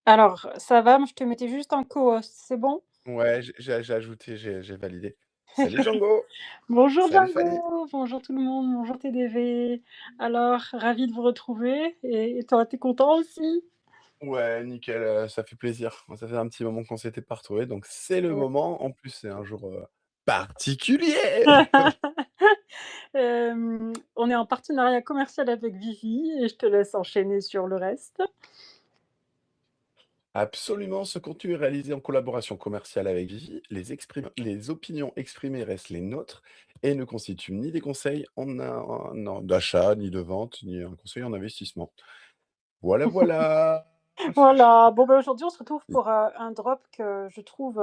Alors, ça va, mais je te mettais juste en co-host, c'est bon? Ouais, j'ai ajouté, j'ai validé. Salut Django! Bonjour Salut Fanny! Django, bonjour tout le monde, bonjour TDV. Alors, ravi de vous retrouver et toi, tu es content aussi? Ouais, nickel, ça fait plaisir. Ça fait un petit moment qu'on s'était pas retrouvés, donc c'est le Ouais. moment. En plus, c'est un jour, particulier! On est en partenariat commercial avec Vivi et je te laisse enchaîner sur le reste. Absolument, ce contenu est réalisé en collaboration commerciale avec Vivi. Les opinions exprimées restent les nôtres et ne constituent ni des conseils d'achat, ni de vente, ni un conseil en investissement. Voilà, voilà! Voilà, bon, ben, aujourd'hui, on se retrouve pour, un drop que je trouve,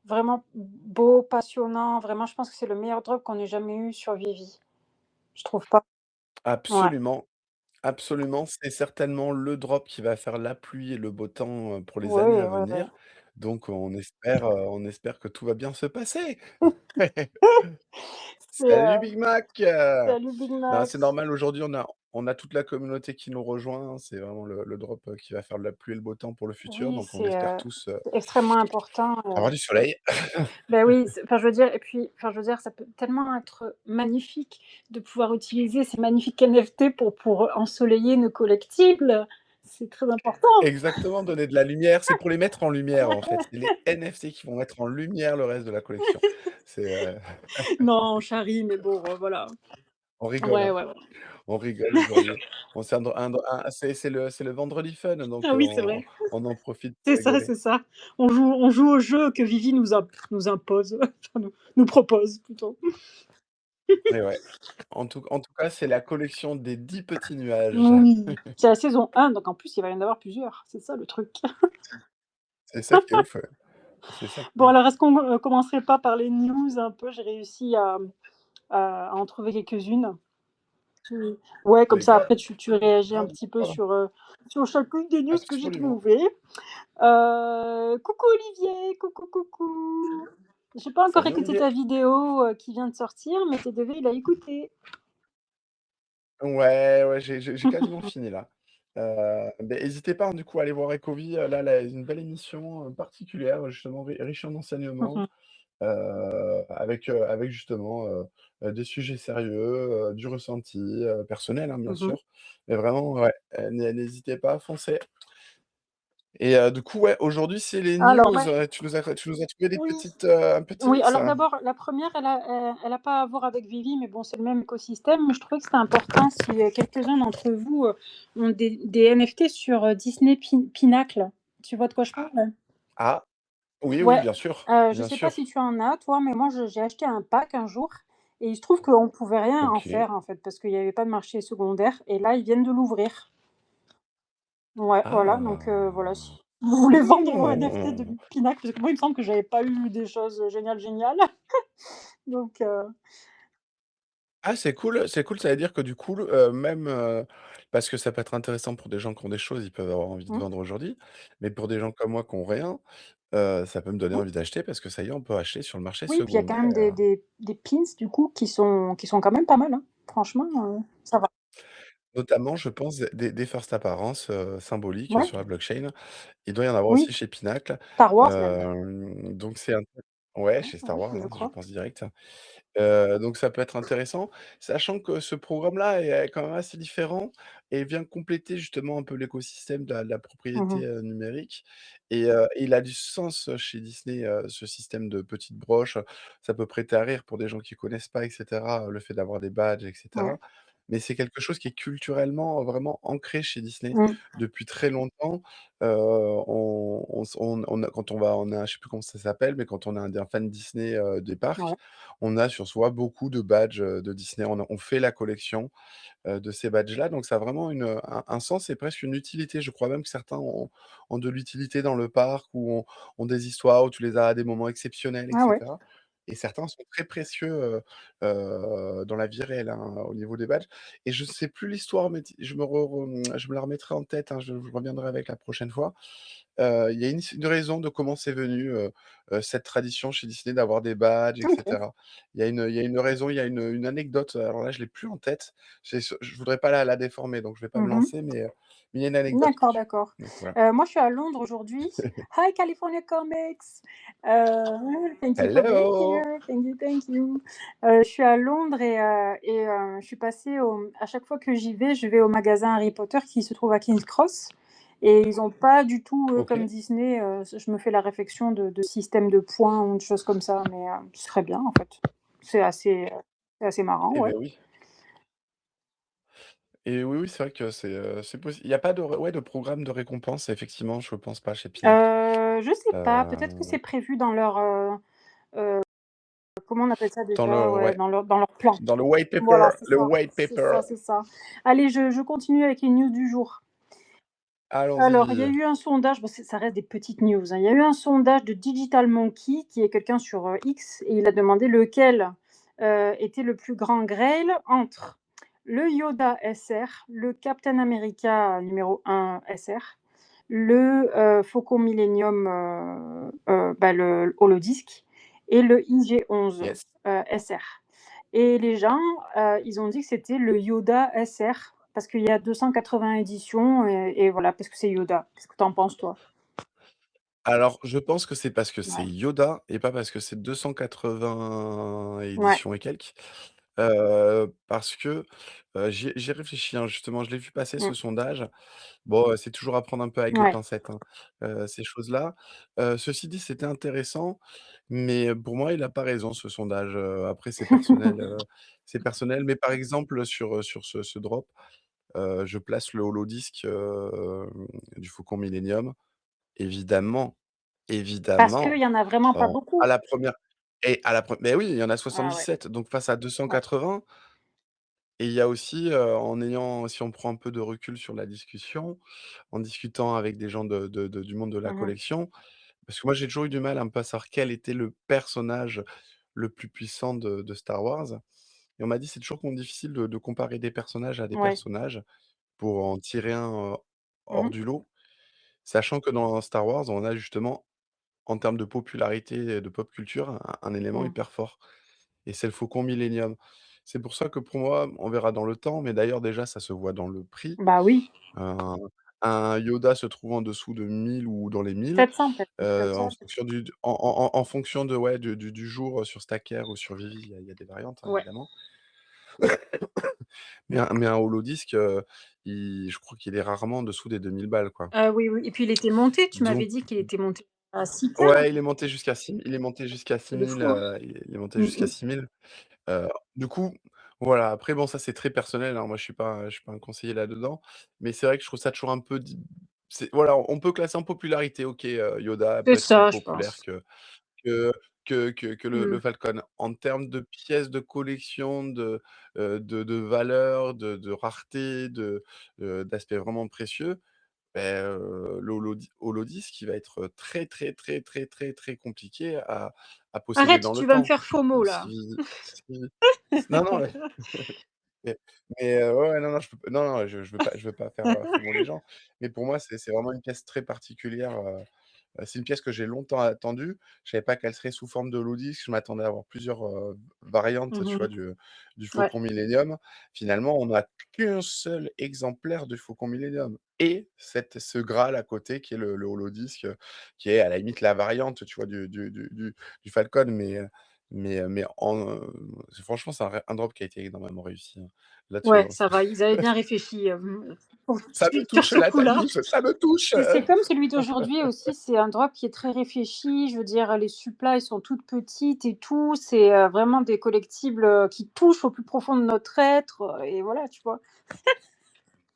vraiment beau, passionnant. Vraiment, je pense que c'est le meilleur drop qu'on ait jamais eu sur Vivi. Je trouve pas? Ouais. Absolument. Absolument, c'est certainement le drop qui va faire la pluie et le beau temps, pour les Oui, années à ouais, ouais. venir. Donc on espère que tout va bien se passer. C'est, Salut Big Mac! salut Big Non, Mac. c'est normal aujourd'hui, on a toute la communauté qui nous rejoint, hein. C'est vraiment le drop, qui va faire de la pluie et le beau temps pour le futur, Oui, donc on espère tous, c'est extrêmement important, avoir du soleil. oui, enfin, je veux dire et puis, enfin, je veux dire, ça peut tellement être magnifique de pouvoir utiliser ces magnifiques NFT pour ensoleiller nos collectibles. C'est très important. Exactement, donner de la lumière, c'est pour les mettre en lumière, en fait. C'est les NFT qui vont mettre en lumière le reste de la collection. C'est, Non, on charrie, mais bon, voilà. on rigole, Ouais, hein. ouais, ouais. On rigole aujourd'hui. On s'est c'est le vendredi fun, donc Ah oui, c'est vrai. on en profite pour C'est ça, rigoler. c'est ça. On joue au jeu que Vivi nous impose, enfin nous propose plutôt. Et ouais. En tout cas, c'est la collection des 10 petits nuages. Oui, c'est la saison 1, donc en plus, il va y en avoir plusieurs. C'est ça le truc. C'est ça qui est ouf, ouais. C'est ça qui est Bon, ouf. alors est-ce qu'on, commencerait pas par les news un peu? J'ai réussi à en trouver quelques-unes. Tu Ouais, comme Mais ça grave, après tu réagis un grave, petit peu grave. sur chacune des news que j'ai Absolument. trouvées. Coucou Olivier, coucou, coucou. J'ai pas encore Salut écouté Olivier. ta vidéo, qui vient de sortir, mais TDV, il a écouté. Ouais, ouais, j'ai quasiment fini là. Beh, hésitez pas, hein, du coup, à aller voir Ecovie, là, elle a une belle émission, particulière, justement riche en enseignements, Mmh. avec justement, des sujets sérieux, du ressenti, personnel, hein, bien Mmh mh. sûr. Mais vraiment, ouais, n'hésitez pas, foncez. Et du coup, ouais, aujourd'hui, c'est les Alors news, ouais, tu nous as trouvé des oui. petites, un petit Oui, mix? alors d'abord, la première, elle a pas à voir avec Vivi, mais bon, c'est le même écosystème. Mais je trouvais que c'était important si, quelques-uns d'entre vous, ont des NFT sur, Disney Pinacle. Tu vois de quoi je parle? Ah! Oui, oui, Ouais, bien sûr, je bien sais pas si sûr. tu en as toi, mais moi j'ai acheté un pack un jour et il se trouve qu'on pouvait rien en OK. faire, en fait, parce qu'il y avait pas de marché secondaire et là, ils viennent de l'ouvrir. Ouais, voilà, donc voilà, si Ah! vous voulez vendre vos NFT de Mmh! Pinacle, parce que moi, il me semble que j'avais pas eu des choses, géniales, géniales, donc Ah, c'est cool, ça veut dire que du coup, même, parce que ça peut être intéressant pour des gens qui ont des choses, ils peuvent avoir envie de mmh, vendre aujourd'hui, mais pour des gens comme moi qui ont rien, ça peut me donner oui. envie d'acheter parce que ça y est, on peut acheter sur le marché Oui, puis il y a quand même des secondaire. des pins du coup qui sont quand même pas mal, hein. Franchement, ça va. Notamment, je pense, des first apparences, symboliques Ouais, sur la blockchain. Il doit y en avoir aussi oui, chez Pinacle, Star Wars même. donc c'est un ouais, Ouais, chez Star ouais, Wars, je hein, je crois. pense direct. Donc ça peut être intéressant, sachant que ce programme-là est quand même assez différent et vient compléter justement un peu l'écosystème de la Mmh propriété, mh. numérique et il a du sens, chez Disney, ce système de petites broches. Ça peut prêter à rire pour des gens qui connaissent pas et cetera, le fait d'avoir des badges et Ouais. cetera. Mais c'est quelque chose qui est culturellement vraiment ancré chez Disney Mmh. depuis très longtemps. On a quand on a je sais plus comment ça s'appelle, mais quand on est un fan Disney, des parcs, Ouais. on a sur soi beaucoup de badges, de Disney. On fait la collection, de ces badges-là, donc ça a vraiment un sens et presque une utilité. Je crois même que certains ont de l'utilité dans le parc ou ont des histoires où tu les as à des moments exceptionnels et Ah ouais. cetera et certains sont très précieux, dans la vie réelle, hein, au niveau des badges et je sais plus l'histoire, mais je me la remettrai en tête, hein, je reviendrai avec la prochaine fois. Il y a une raison de comment c'est venu, cette tradition chez Disney d'avoir des badges et OK. cetera. Il y a une raison, il y a une anecdote, alors là, je l'ai plus en tête. Je voudrais pas la déformer, donc je vais pas me Mmh. lancer, mais il y a une anecdote D'accord, dessus. d'accord. Donc voilà. Moi, je suis à Londres aujourd'hui. Hi California Comics! Thank you for being Hello! here. Thank you, thank you. Je suis à Londres je suis passée à chaque fois que j'y vais, je vais au magasin Harry Potter qui se trouve à King's Cross et ils ont pas du tout, comme OK. Disney, je me fais la réflexion de système de points ou de choses comme ça, mais ce serait bien en fait. C'est assez, heu, c'est assez marrant, Eh ouais. beh, oui. Et oui, oui, c'est vrai que c'est possible. Il y a pas de ouais, de programme de récompense, effectivement, je pense pas chez Pinac. Je sais pas, peut-être que Heu, c'est prévu dans leur, heu, comment on appelle ça dans déjà? le Ouais, ouais, dans leur plan. dans le white paper Voilà, c'est le ça. white C'est paper. ça, c'est ça. Allez, je continue avec les news du jour. Alors, il y a Allons-y. eu un sondage, bon, ça reste des petites news, hein. Il y a eu un sondage de Digital Monkey, qui est quelqu'un sur, X, et il a demandé lequel, était le plus grand grêle entre le Yoda SR, le Captain America numéro 1 SR, le, Faucon Millenium, bah, le Holodisc et le IG-11, Yes. SR. Et les gens, ils ont dit que c'était le Yoda SR parce qu'il y a 280 éditions et voilà, parce que c'est Yoda. Qu'est-ce que tu en penses, toi? Alors, je pense que c'est parce que c'est Ouais. Yoda et pas parce que c'est 280 Ouais. éditions et quelques. Parce que, j'y ai réfléchi, hein, justement, je l'ai vu passer ce Mmh. sondage. Bon, c'est toujours à prendre un peu avec des Ouais. pincettes, hein, ces choses-là. Ceci dit, c'était intéressant, mais pour moi, il a pas raison ce sondage, après c'est personnel. Mais par exemple, sur ce drop, je place le holodisc, du Faucon Millenium. Évidemment, Parce qu'il évidemment, y en a vraiment pas en à beaucoup. la première à la pre mais oui, il y en a Ah ouais, 77, donc face à ouais. 280. Et il y a aussi, si on prend un peu de recul sur la discussion, en discutant avec des gens du monde de la Mmh. collection, parce que moi j'ai toujours eu du mal un peu à savoir quel était le personnage le plus puissant de Star Wars, et on m'a dit: «C'est toujours difficile de comparer des personnages à des Ouais. personnages pour en tirer un, hors Mmh. du lot», sachant que dans Star Wars, on a justement, en termes de popularité et de pop culture, un élément Mmh. hyper fort, et c'est le Faucon Millenium. C'est pour ça que pour moi, on verra dans le temps, mais d'ailleurs déjà ça se voit dans le prix. Bah oui, Un un Yoda se trouve en dessous de 1000 ou dans les 1000, 700 peut-être, quelque chose comme ça. en fonction en fonction de ouais, du jour, sur Stacker ou sur Vivi, il y a des variantes, hein, Ouais. évidemment. Mais un holodisc, je crois qu'il est rarement en dessous des 2000 balles, quoi. Oui, oui et puis il était monté, tu m'avais Donc dit qu'il était monté à 6K. ouais, il est monté jusqu'à C'est de 6000, fou, hein? il est monté Mmh jusqu'à mh. 6000. Du coup, voilà, après bon, ça c'est très personnel, hein. Moi je suis pas un conseiller là-dedans, mais c'est vrai que je trouve ça toujours un peu voilà, on peut classer en popularité, OK, Yoda C'est peut être plus ça, je populaire pense. que que le Mmh. Falcon. En termes de pièces de collection, de valeur, de rareté, d'aspect vraiment précieux, beh, le holodisc, il va être très, très, très, très, très, très compliqué à posséder Arrête, dans le tu vas me temps. faire FOMO là. Si non, non, mais ouais, ouais, non, non, je peux non, non, je veux pas faire, FOMO les gens. Mais pour moi, c'est vraiment une pièce très particulière, c'est une pièce que j'ai longtemps attendue. Je savais pas qu'elle serait sous forme de holodisc. Je m'attendais à avoir plusieurs, variantes, tu vois, Mmh. du Ouais. Faucon Millenium. Finalement, on n'a qu'un seul exemplaire du Faucon Millenium et ce Graal à côté qui est le holodisc, qui est à la limite la variante, tu vois, du Falcon. Franchement, c'est un drop qui a été énormément réussi, hein. Là-dessus, Ouais, ça va, ils avaient bien réfléchi, pour ça me sur touche ce là, ta coup-là. news, ça me touche! C'est comme celui d'aujourd'hui aussi, c'est un drop qui est très réfléchi. Je veux dire, les supplies sont toutes petites et tout. C'est, vraiment des collectibles, qui touchent au plus profond de notre être, et voilà, tu vois?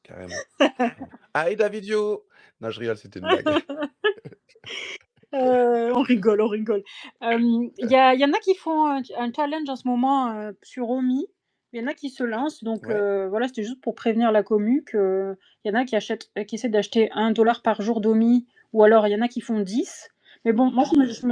Carrément, carrément. Aïe Davidio! Non, je rigole, c'était une blague. On rigole, on rigole. Il y en a qui font un challenge en ce moment, sur Omi. Il y en a qui se lancent donc Ouais. voilà, c'était juste pour prévenir la commu qu'il y en a qui essaient d'acheter 1 dollar par jour d'Omi ou alors il y en a qui font 10. Mais bon, moi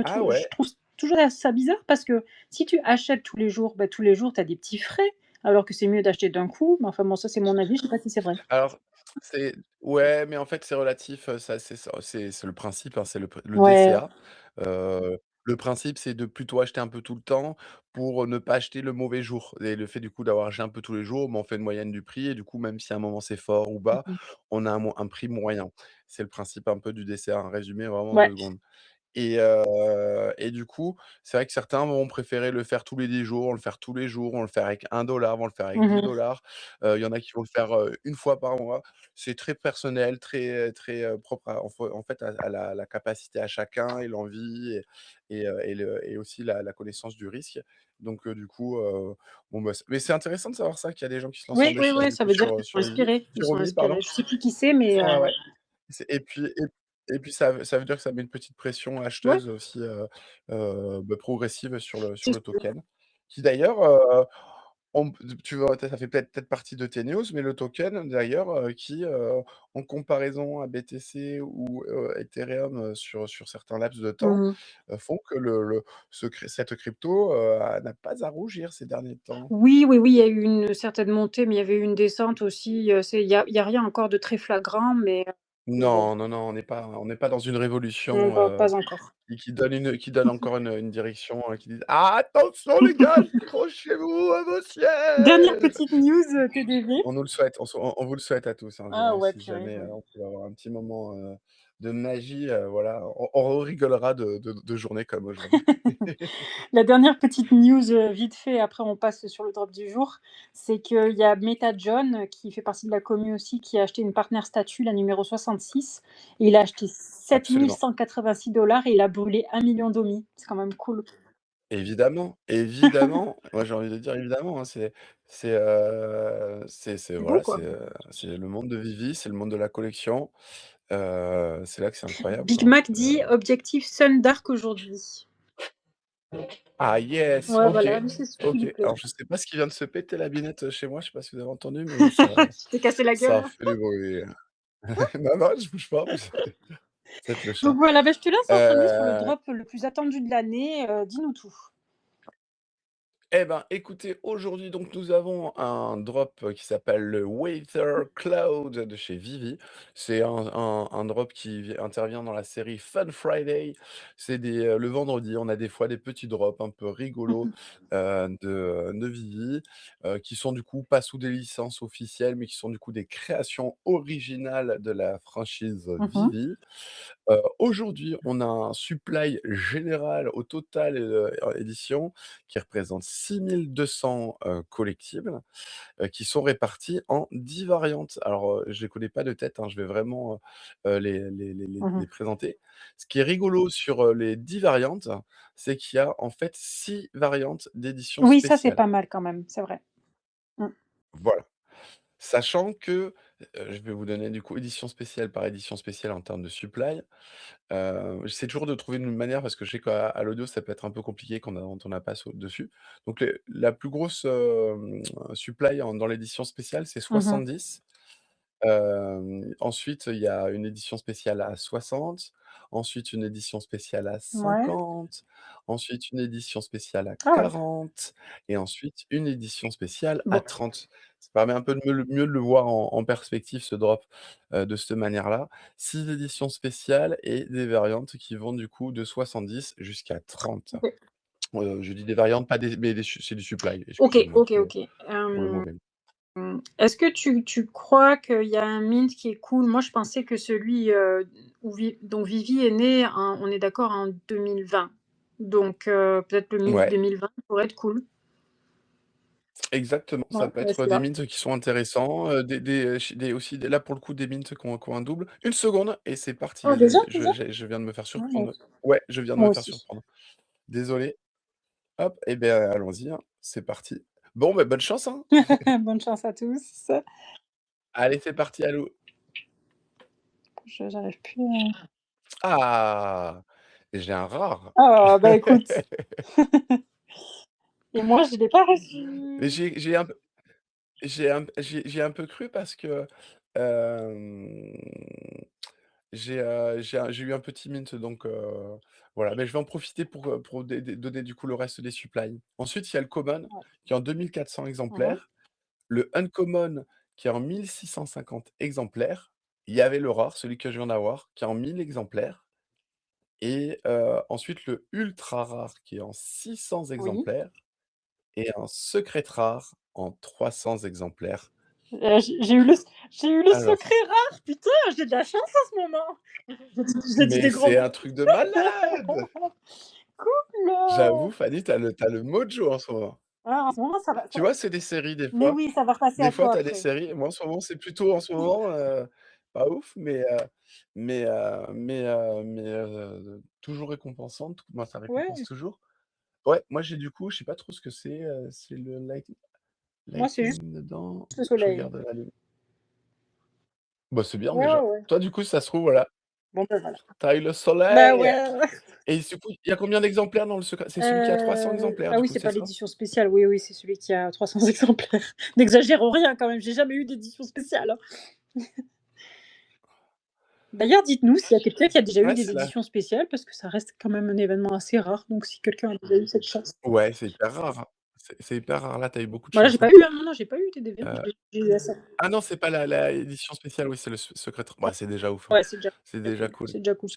Ah je ouais, trouve toujours ça bizarre parce que si tu achètes tous les jours, bah, tous les jours tu as des petits frais. alors que c'est mieux d'acheter d'un coup. Mais enfin bon, ça c'est mon avis, je sais pas si c'est vrai. Alors, c'est ouais, mais en fait, c'est relatif, c'est le principe, hein, c'est le Ouais. DCA. Le principe, c'est de plutôt acheter un peu tout le temps pour ne pas acheter le mauvais jour et le fait, du coup, d'avoir acheté un peu tous les jours, bah, on fait une moyenne du prix et du coup, même si à un moment c'est fort ou bas, Mmh. on a un prix moyen. C'est le principe un peu du DCA, un résumé vraiment en Ouais. 2 secondes. Et du coup, c'est vrai que certains vont préférer le faire tous les 10 jours, le faire tous les jours, vont le faire avec 1 dollar, vont le faire avec Mmh 10 dollars. Il y en a qui vont le faire, 1 fois par mois. C'est très personnel, très, propre à en fait, à la capacité à chacun et l'envie et aussi la connaissance du risque. Donc du coup, bon, bah, mais c'est intéressant de savoir ça, qu'il y a des gens qui se lancent en Oui, oui, DCA oui, du ça coup veut dire qu'ils sont sur Vivi inspirés. Ils sur sont Romy, pardon. inspirés. Je sais plus qui c'est, mais Ouais, ouais. ouais. Et puis ça veut dire que ça met une petite pression Ouais, acheteuse aussi, bah, progressive sur c'est le sûr. token. Qui d'ailleurs, on p tu vois, ça fait peut-être partie de tes news, mais le token d'ailleurs, qui, en comparaison à BTC ou, Ethereum, sur certains laps de temps, Mmh. font que cette crypto, n'a pas à rougir ces derniers temps. Oui, oui, oui, il y a eu une certaine montée, mais il y avait eu une descente aussi, c'est il y a rien encore de très flagrant, mais bon, Non, non, non, on n'est pas dans une non, révolution, pas encore. et qui donne encore une direction, qui dit: «Ah attention les gars, accrochez-vous à vos Dernière sièges!» petite news, TDV. On nous le souhaite, on vous le souhaite à tous, hein, Ah ouais, si purée, jamais, ouais. on peut avoir un petit moment, de magie, voilà, on rigolera de journées comme aujourd'hui. La dernière petite news, vite fait, après on passe sur le drop du jour, c'est qu'il y a Meta John, qui fait partie de la commu aussi, qui a acheté une partner statue, la numéro 66, et il a acheté sept mille Absolument. cent quatre-vingt-six dollars et il a brûlé 1 million d'OMI. C'est quand même cool. Évidemment, évidemment. Moi, j'ai envie de dire évidemment, hein, c'est C'est beau, voilà, quoi. c'est le monde de Vivi, c'est le monde de la collection. C'est là que c'est incroyable, Big quoi. Mac dit: «Objectif Sun Dark aujourd'hui». Ah yes! Ouais, OK, voilà, lui, c'est ce qui lui OK. plaît. Alors je sais pas ce qui vient de se péter la binette, chez moi, je sais pas si vous avez entendu, mais ça Tu t'es cassé la ça a gueule. fait du bruit. Non, non, je bouge pas, mais c'est peut-être le Donc chat. voilà, bah, je te laisse enchaîner sur le Heu drop le plus attendu de l'année, dis-nous tout. Eh ben, écoutez, aujourd'hui, donc, nous avons un drop, qui s'appelle le Wither Cloud de chez Vivi. C'est un drop qui intervient dans la série Fun Friday. Le vendredi, on a des fois des petits drops un peu rigolos, de Vivi, qui sont du coup pas sous des licences officielles, mais qui sont du coup des créations originales de la franchise Mmh mh. Vivi. Aujourd'hui, on a un supply général au total, édition qui représente 6 200 collectibles, qui sont répartis en 10 variantes. Alors, je les connais pas de tête, hein, je vais vraiment, Mmh. les présenter. Ce qui est rigolo sur, les 10 variantes, c'est qu'il y a en fait 6 variantes d'édition Oui, ça, c'est spéciale. pas mal quand même, c'est vrai. Mmh. Voilà. Sachant que, je vais vous donner du coup édition spéciale par édition spéciale en termes de supply. J'essaie toujours de trouver une manière parce que je sais qu'à l'audio, ça peut être un peu compliqué quand on n'a pas dessus. Donc la plus grosse, supply dans l'édition spéciale, c'est Mmh mh. 70. Ensuite, il y a une édition spéciale à 60, ensuite une édition spéciale à Ouais. 50, ensuite une édition spéciale à Ah ouais. 40 et ensuite une édition spéciale à Bon. 30. Ça permet un peu de mieux de le voir en perspective ce drop, de cette manière-là. 6 éditions spéciales et des variantes qui vont du coup de 70 jusqu'à 30. OK. Je dis des variantes, pas des mais c'est du supply, OK, excusez-moi OK, OK. pour le mauvais mot. Est-ce que tu crois qu'il y a un mint qui est cool? Moi, je pensais que celui, dont Vivi est né en on est d'accord en 2020. Donc peut-être le mint Ouais. 2020 pourrait être cool. Exactement, ça Ouais, peut bah, être c'est des là. mints qui sont intéressants, là pour le coup des mints qui ont un double. Une seconde et c'est parti Oh les déjà? amis, Déjà? je viens de me faire Ouais, moi surprendre. aussi. Ouais, je viens de Moi me faire aussi. surprendre. Désolé. Hop et beh, allons-y, hein, c'est parti. Bon, bah, bonne chance, hein. Bonne chance à tous. Allez, c'est parti, à l'eau. Je j'arrive plus à Ah! J'ai un rare. ah bah, écoute. Et moi, je l'ai pas Mais reçu. j'ai un peu cru parce que, hem j'ai eu un petit mint donc voilà, mais je vais en profiter pour donner du coup le reste des supplies. Ensuite, il y a le common Ouais. qui est en 2 400 Mmh mh. exemplaires. Le uncommon qui est en 1650 exemplaires, il y avait le rare, celui que je viens d'avoir, qui est en 1000 exemplaires et ensuite le ultra rare qui est en 600 Oui. exemplaires et un secret rare en 300 exemplaires. J'ai eu le Alors, secret rare, putain, j'ai de la chance en ce moment. J'ai dit mais des gros c'est mots. un truc de malade! Cool! J'avoue Fanny, tu as le mojo en ce moment. Ah, en ce moment, ça va Tu vois, c'est des séries des mais fois. oui, ça va repasser Des à fois, toi tu as des après. séries moi en ce moment, c'est plutôt en ce moment, pas ouf, mais toujours récompensante. Moi, ça récompense Ouais, toujours. Ouais, moi j'ai du coup, je sais pas trop ce que c'est le moi, c'est juste lightning dedans. le Je soleil. regarde la lune. Bah, c'est bien Ouais, ouais, déjà. ouais. Toi, du coup, ça se trouve, voilà, Bon, ben, voilà. tu as eu le Bah, soleil ouais, ouais. et du coup, il y a combien d'exemplaires dans le secret? C'est celui qui a 300 exemplaires Ah du oui, coup, c'est c'est pas ça? l'édition spéciale. Oui, oui, c'est celui qui a 300 exemplaires. N'exagérons rien quand même, j'ai jamais eu d'édition spéciale, hein. D'ailleurs, dites-nous s'il y a quelqu'un qui a déjà eu Ouais, des c'est là. éditions spéciales, parce que ça reste quand même un événement assez rare, donc si quelqu'un a déjà eu cette chance. Ouais, c'est hyper rare, hein. C'est hyper rare. Là, tu as eu beaucoup de Bah, là, j'ai chance, pas hein. eu, hein, non, non, j'ai pas eu TDV, Heu, j'ai eu SF. ah non, c'est pas la édition spéciale, oui, c'est le secret bah, c'est déjà ouf, hein. Ouais, C'est c'est déjà cool, cool. c'est déjà cool,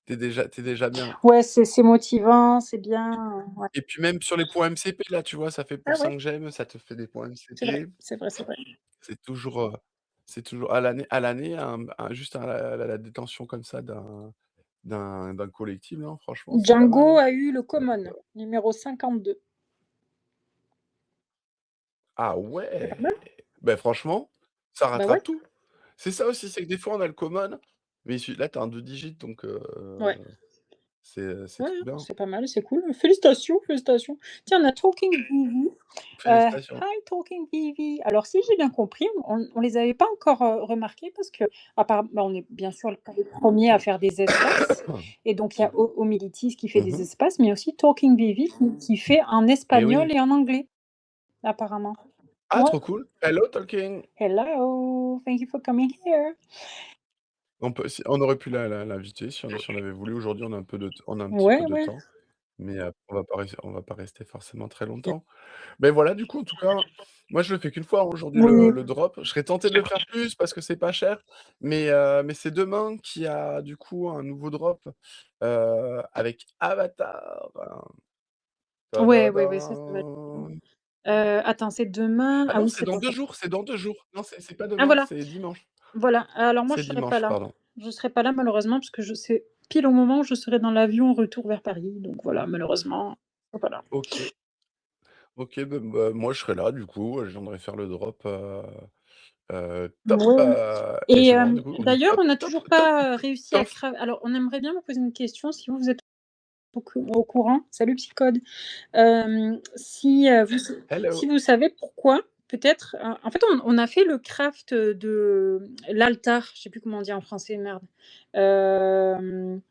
Tu es déjà bien. ouais, c'est motivant, c'est bien, ouais. Et puis même sur les points MCP là, tu vois, ça fait Ah pour ouais, 5 gemmes, ça te fait des points c'est vrai, MCP. c'est vrai, c'est vrai. C'est toujours à l'année, juste à la détention comme ça d'un collectible, hein, franchement, c'est pas mal, Django hein. a eu le Donc common, numéro 52. ah C'est pas ouais! mal? Beh, franchement, ça Bah ouais, rattrape tout. C'est ça aussi, c'est que des fois on a le common, mais celui là, tu as un 2 digits donc ouais, c'est ouais, trop hein, bien. c'est pas mal, c'est cool. Félicitations, félicitations. Tiens, on a Talking Vivi. Félicitations. Hi Talking Vivi. Alors si j'ai bien compris, on les avait pas encore, remarqués parce qu'apparem bah, on est bien sûr pas les premiers à faire des espaces et donc il y a Homilitis qui fait des Mmh. espaces, mais aussi Talking Vivi qui fait en Et espagnol oui. et en anglais, apparemment. Ah, Ouais. trop cool. Hello Talking. Hello, thank you for coming here. On aurait pu l'inviter si on avait voulu. Aujourd'hui, on a un petit peu Ouais, de ouais. temps, mais on va pas rester forcément très longtemps. Mais voilà, du coup, en tout cas, moi, je le fais qu'une fois, hein, aujourd'hui, le Oui. le drop. Je serais tenté de le faire plus parce que c'est pas cher, mais c'est demain qu'il y a, du coup, un nouveau drop, avec Avatar. Ouais, ouais, ouais, ça va être cool. Tadadam. Attends, c'est demain? Ah Ah non, oui, c'est c'est dans dans 2 ça. jours, c'est dans 2 jours. Non, c'est pas Ah demain, voilà, c'est dimanche. voilà. Alors moi, je C'est serai pas dimanche, là. pardon. Je serai pas là malheureusement parce que je c'est pile au moment où je serai dans l'avion retour vers Paris, donc voilà, malheureusement, je serai pas là. OK. OK, moi je serai là du coup, je viendrai faire le drop, top, Ouais. et Et c'est marrant du coup, on dit d'ailleurs, top, on n'a top, toujours top, pas, réussi à tof. alors on aimerait bien vous poser une question si vous êtes au courant. Salut Psychode. Si, si Hello. vous savez pourquoi, peut-être, en fait, on a fait le craft, de l'altar, je sais plus comment on dit en français, merde. Hem,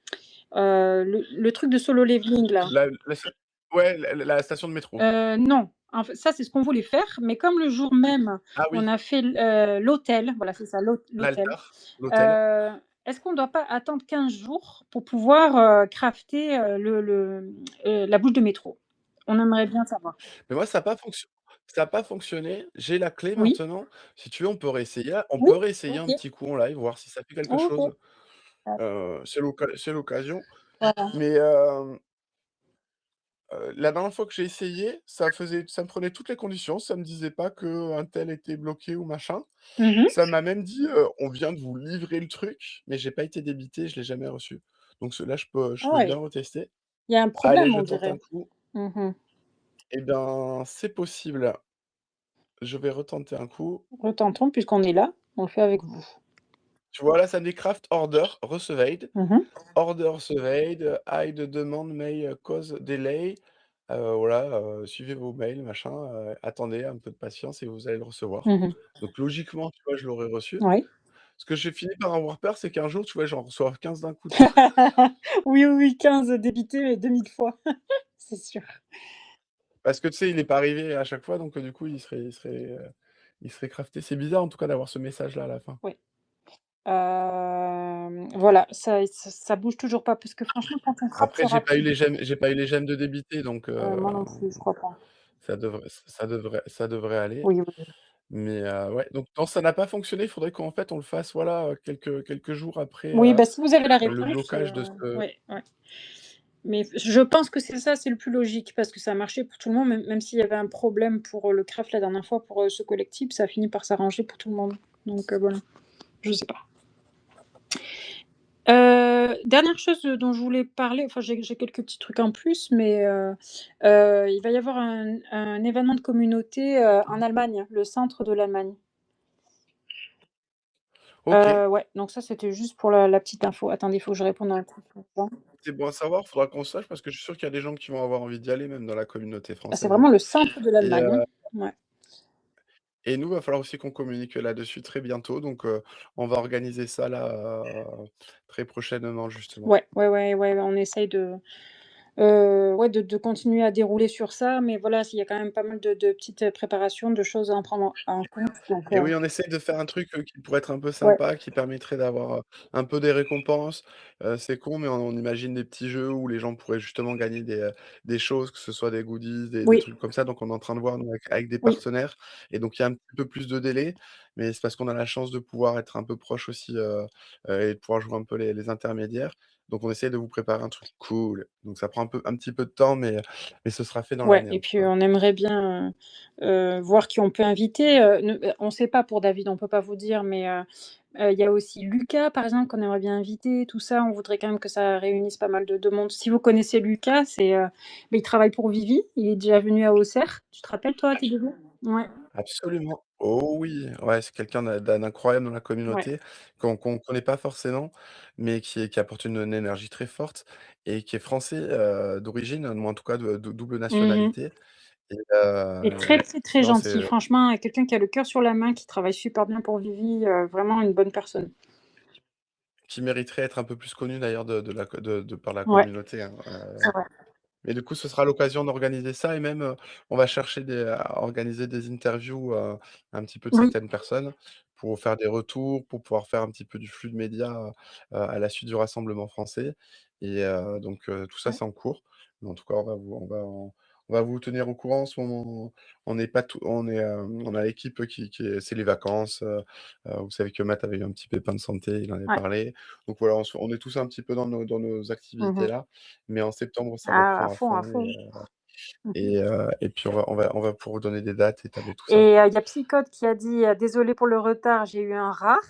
le truc de solo leveling là. La sta Ouais, la station de métro. Non, en fait, ça, c'est ce qu'on voulait faire, mais comme le jour même, Ah on oui, a fait l'hôtel, voilà, c'est ça, l'hôtel. l'altar, l'hôtel. Heu, Est-ce qu'on ne doit pas attendre 15 jours pour pouvoir, crafter, la bouche de métro? On aimerait bien savoir. Mais moi ça a pas fonctionné, j'ai la clé Oui? maintenant. Si tu veux, on Oui? peut réessayer OK. un petit coup en live, voir si ça fait quelque OK. chose. C'est l'occasion. Voilà. Mais la dernière fois que j'ai essayé, ça me prenait toutes les conditions, ça me disait pas qu'un tel était bloqué ou machin. Mmh mh. Ça m'a même dit, «On vient de vous livrer le truc», mais j'ai pas été débité, je l'ai jamais reçu. Donc là, je veux Ah bien ouais, retester. il y a un Allez, problème, je on tente un dirait. coup. Mmh mh. Eh bien, c'est possible. Je vais retenter un coup. Retentons puisqu'on est là, on le fait avec vous. Tu vois, là, ça me dit craft order received. Mmh mh. Order received, hide demande may cause delay. Voilà, suivez vos mails, machin, attendez un peu de patience et vous allez le recevoir. Mmh mh. Donc logiquement, tu vois, je l'aurais reçu. Oui. Ce que j'ai fini par avoir peur, c'est qu'un jour, tu vois, j'en reçoive 15 d'un coup, tu vois? Oui, oui, oui, 15 débités 2000 fois, c'est sûr. Parce que tu sais, il est pas arrivé à chaque fois, donc du coup, il serait crafté. C'est bizarre en tout cas d'avoir ce message-là à la fin. Oui. Voilà, ça bouge toujours pas parce que franchement quand on craque, Après, c'est rapide. j'ai pas eu les gemmes de débité, donc Moi non plus, je crois pas. ça devrait aller. Oui, oui, oui. Mais ouais, donc non, ça n'a pas fonctionné. Il faudrait qu'en fait, on le fasse, voilà, quelques jours après, Oui, bah, si vous avez la le réponse, blocage de ce ouais, ouais. Mais je pense que c'est ça, c'est le plus logique parce que ça a marché pour tout le monde, même s'il y avait un problème pour, le craft la dernière fois pour, ce collectif, ça a fini par s'arranger pour tout le monde. Donc, voilà, je sais pas. Dernière chose, dont je voulais parler, enfin j'ai quelques petits trucs en plus, mais, il va y avoir un événement de communauté, en Allemagne, le centre de l'Allemagne. OK, Ouais, donc ça, c'était juste pour la petite info. Attendez, il faut que je réponde à un truc. c'est bon à savoir, faudra qu'on sache parce que je suis sûr qu'il y a des gens qui vont avoir envie d'y aller, même dans la communauté Ah, c'est française, hein. vraiment le centre de Et l'Allemagne, hein. Ouais. et nous, va falloir aussi qu'on communique là-dessus très bientôt, donc on va organiser ça là, très prochainement justement. Ouais, ouais, ouais, ouais, on essaye de, ouais, de continuer à dérouler sur ça, mais voilà, il y a quand même pas mal de petites, préparations, de choses à en prendre en compte, donc, Et oui, on essaye de faire un truc, qui pourrait être un peu ouais, sympa, qui permettrait d'avoir, un peu des récompenses. C'est con, mais on imagine des petits jeux où les gens pourraient justement gagner des choses, que ce soit des goodies, des oui, trucs comme ça. Donc on est en train de voir nous avec des oui, partenaires et donc il y a un petit peu plus de délai, mais c'est parce qu'on a la chance de pouvoir être un peu proche aussi, et de pouvoir jouer un peu les intermédiaires. Donc on essaie de vous préparer un truc cool. Donc ça prend un petit peu de temps, mais ce sera fait dans ouais, l'année et en tout puis, cas. on aimerait bien, voir qui on peut inviter, on sait pas pour David, on peut pas vous dire, mais, il y a aussi Lucas, par exemple, qu'on aimerait bien inviter, tout ça. On voudrait quand même que ça réunisse pas mal de monde. Si vous connaissez Lucas, bah, il travaille pour Vivi, il est déjà venu à Auxerre. Tu te rappelles, toi, à tes débuts? Ouais, Absolument. Oh oui, ouais, c'est quelqu'un d'incroyable dans la ouais. communauté, qu'on connaît pas forcément, mais qui apporte une énergie très forte et qui est français, d'origine, ou en tout cas de double Mmh. nationalité et Et très, très, très non, gentil. c'est Franchement, quelqu'un qui a le cœur sur la main, qui travaille super bien pour Vivi, vraiment une bonne personne. qui mériterait être un peu plus connu d'ailleurs de la co de par la Ouais, communauté, hein, c'est vrai. mais du coup, ce sera l'occasion d'organiser ça et même, on va chercher à organiser des interviews, un petit peu de Oui, certaines personnes pour faire des retours, pour pouvoir faire un petit peu du flux de médias, à la suite du Rassemblement français et donc tout ça, ouais, c'est en cours. Mais en tout cas, on va vous tenir au courant en ce moment. On n'est pas tout on a l'équipe qui est c'est les vacances, vous savez que Matt avait eu un petit pépin de santé, il en avait ouais. parlé. Donc voilà, on est tous un petit peu dans nos activités Mmh. là. Mais en septembre, ça Ah, reprend à à fond fond. Mmh. et puis on va pouvoir vous donner des dates, établir tout ça. Et il y a Psychote qui a dit, «Désolé pour le retard, j'ai eu un rar»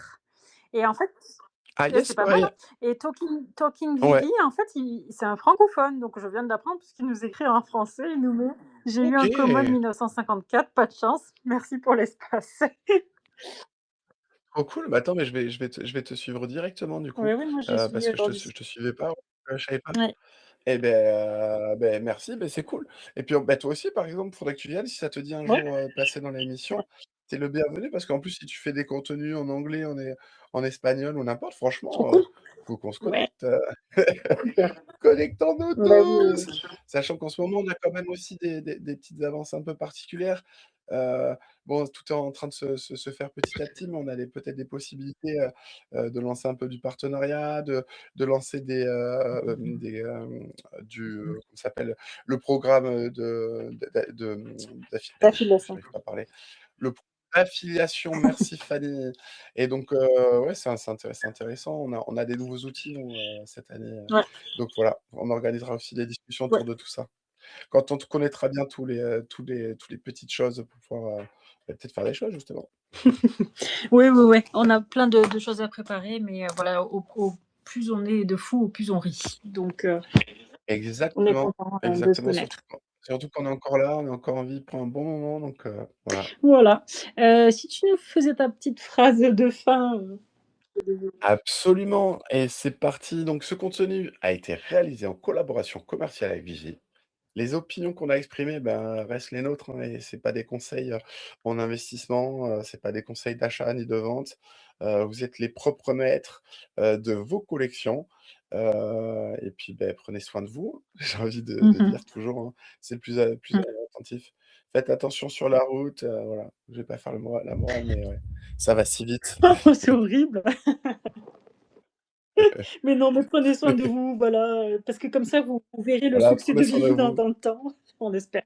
et en fait, Ah yes, c'est pas mal, pareil. hein, et Talking Ouais, Vivi, en fait, c'est un francophone, donc je viens de l'apprendre puisqu'il nous écrit en français, il nous met: «J'ai eu un Commode OK, 1954, pas de chance, merci pour l'espace». trop cool. Bah, attends, mais je vais te suivre directement du coup, Oui, oui, moi j'ai parce suivi que aujourd'hui. je te suivais pas, je savais pas. Ouais, Et beh, merci, beh, c'est cool et puis, toi aussi, par exemple, faudrait que tu viennes si ça te dit un ouais, jour, passer dans ouais, l'émission. Tu es le bienvenu parce qu'en plus, si tu fais des contenus en anglais, en espagnol ou n'importe, trop franchement, cool. faut qu'on se Ouais, connecte, super. connectons-nous Bah oui, tous! Sachant qu'en ce moment, on a quand même aussi des petites avances un peu particulières. Heu, bon, tout est en train de se faire petit à petit, mais on a peut-être des possibilités, de lancer un peu du partenariat, de lancer comment ça s'appelle? Le programme, d'affiliation. j'arrive pas à parler. Le pro Affiliation, merci Fanny et donc ouais, c'est intéressant. On a des nouveaux outils nous, cette année, Ouais, donc voilà, on organisera aussi des discussions ouais. autour de tout ça. Quand on te connaîtra bien tous les petites choses pour pouvoir, peut-être faire des choses justement. Oui, oui, ouais, on a plein de choses à préparer, mais voilà, au plus on est de fous, au plus on rit. Donc on est Exactement, content, de se exactement, surtout connaître. quand surtout qu'on est encore là, on est encore en vie pour un bon moment donc voilà. Voilà. Si tu nous faisais ta petite phrase de fin, Absolument et c'est parti donc ce contenu a été réalisé en collaboration commerciale avec Vigie. Les opinions qu'on a exprimées, ben, restent les nôtres, hein et c'est pas des conseils, en investissement, c'est pas des conseils d'achat ni de vente. Vous êtes les propres maîtres, de vos collections, et puis, beh, prenez soin de vous, j'ai envie de mmh. dire toujours, hein. C'est le plus attentif. Faites attention sur la route, voilà. Je vais pas faire la morale, mais ouais, ça va si vite. C'est horrible. Mais non, mais prenez soin de vous, voilà, parce que comme ça, vous verrez le Voilà, succès prenez de soin de Vivi vous. dans le temps, on espère.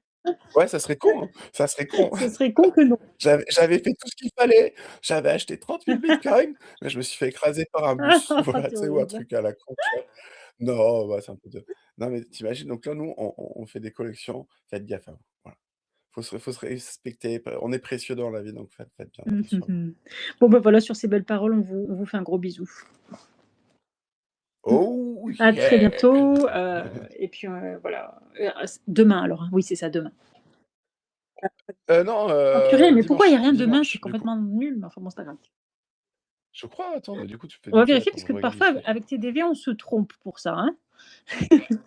Ouais, ça serait con, hein, ça serait con. Ce serait con que non. J'avais fait tout ce qu'il fallait, j'avais acheté 30 000 bitcoins, mais je me suis fait écraser par un bus, voilà, C'est tu sais, ou un horrible. truc à la con, tu vois? Non, bah, c'est un peu de non, mais tu imagines, donc là, nous, on fait des collections, faites gaffe à vous, voilà. Faut se respecter, on est précieux dans la vie, donc faites bien Mmh mh attention à vous. mh. Bon, bah, voilà, sur ces belles paroles, on vous fait un gros bisou. Mmh. Oh À très yeah! bientôt, et puis, voilà, demain alors, hein. Oui, c'est ça, demain. Non, Oh purée, mais pourquoi il y a rien demain? C'est dimanche, du coup. complètement nul, mais enfin bon, c'est pas grave. Je crois, attends, mais du coup, tu fais On va midi, vérifier attends, parce je que parfois vérifie. avec TDV, on se trompe pour ça, hein.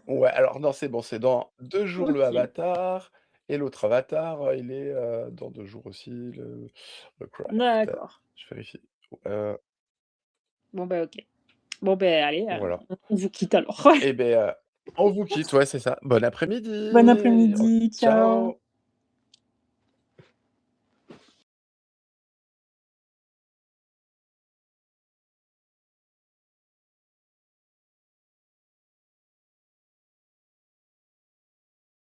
Ouais, alors non, c'est bon, c'est dans 2 jours le OK, Avatar et l'autre Avatar, il est, dans 2 jours aussi, le Craft. d'accord. Je vérifie. Bon, bah, OK. Bon, beh, allez, Voilà. on vous quitte alors. Et beh, on vous quitte, ouais, c'est ça. Bon Bon après-midi! après-midi, ciao. Ciao.